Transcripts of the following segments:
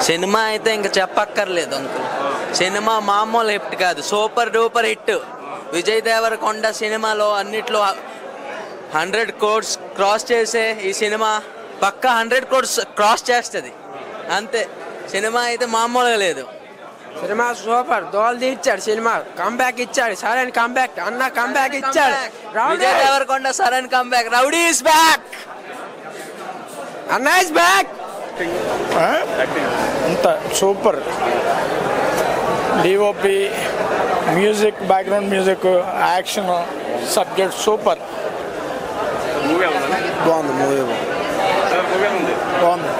Cinema అయితే ఇంకా చెప్పక్కర్లేదు అంకుల్. సినిమా మామూలు హిట్ కాదు, super duper hit. Vijay Deverakonda సినిమాలో అన్నిట్లో 100 crores క్రాస్ చేసే ఈ సినిమా పక్కా 100 crores క్రాస్ చేస్తుంది అంతే. సినిమా అయితే మామూలుగా లేదు. సినిమా సూపర్, దోల్ తీర్చాడు. సినిమా కంబ్యాక్ ఇచ్చాడు, సరైన కంబ్యాక్. అన్న కంబ్యాక్ ఇచ్చాడు. విజయ్ దేవరకొండ సరైన కంబ్యాక్. రౌడీ ఇస్ బ్యాక్, అన్న ఇస్ బ్యాక్. అంత super. DOP, music, background music, action, subject super. బాగుంది మూవీ, బాగుంది,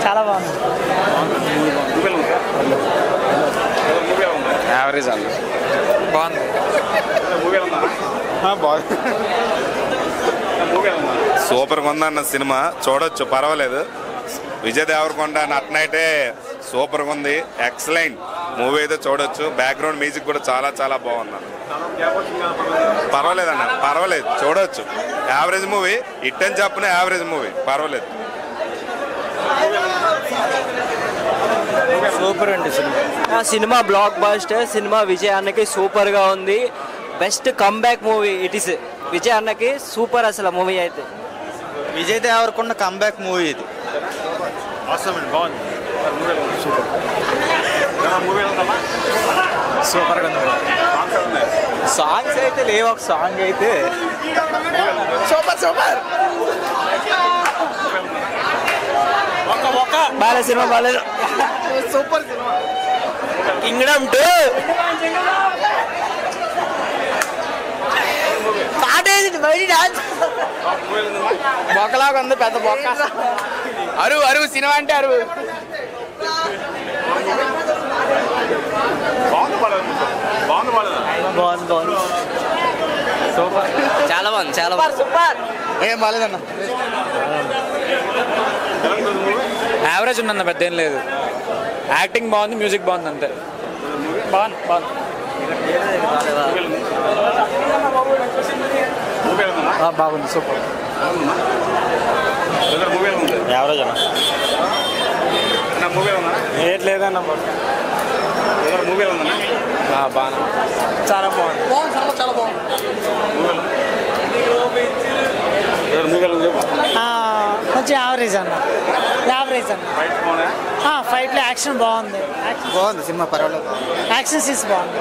చాలా బాగుంది. యావరేజ్ అన్న, బాగుంది, సూపర్గా ఉందన్న సినిమా. చూడొచ్చు, పర్వాలేదు. విజయ్ దేవరకొండ నటనైతే సూపర్గా ఉంది. ఎక్సలెంట్ మూవీ అయితే చూడొచ్చు. బ్యాక్గ్రౌండ్ మ్యూజిక్ కూడా చాలా చాలా బాగుంది. పర్వాలేదన్న, పర్వాలేదు, చూడొచ్చు. యావరేజ్ మూవీ, హిట్ అని చెప్పిన యావరేజ్ మూవీ, పర్వాలేదు. సూపర్ అండి సినిమా. సినిమా బ్లాక్ బాస్టర్. సినిమా విజయ్ అన్నకి సూపర్గా ఉంది. Best comeback movie it is. Vijay అన్నకి సూపర్ అసలు మూవీ అయితే. విజయ్ దేవరకొండ కంబ్యాక్ మూవీ ఇది. సూపర్గా ఉంది. సాంగ్స్ అయితే లేవు, ఒక సాంగ్ అయితే సూపర్ సూపర్. బాగా సినిమా బాగాలేదు. Super cinema. కింగ్డమ్ 2 బొక్కలాగా ఉంది, పెద్ద బొక్క. అరువు అరువు సినిమా అంటే అరువు. బాగుంది. సూపర్, చాలా బాగుంది, చాలా బాగుంది. సూపర్. ఏం బాగాలేదన్న, యావరేజ్ ఉందన్న, పెద్ద ఏం లేదు. యాక్టింగ్ బాగుంది, మ్యూజిక్ బాగుంది, అంతే. బాగుంది. బాగుంది, సూపర్. యావరేజ్ అన్న, ఏట్ లేదన్న, బాగా చాలా బాగుంది. చాలా బాగుంది. కొంచెం యావరేజ్ అన్న, యావరేజ్ అన్న. ఫైట్లో యాక్షన్ బాగుంది. బాగుంది సినిమా, పర్వాలేదు. యాక్షన్ సీన్స్ బాగుంది.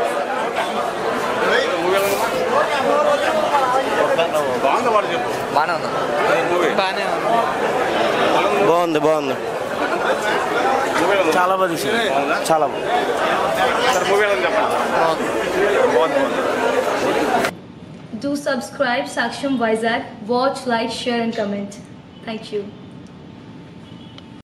బాగుంది, బాగుంది. చాలా బాగుంది, చాలా బాగుంది. Do subscribe Saksham Vizag. Watch, like, share and comment. Thank you.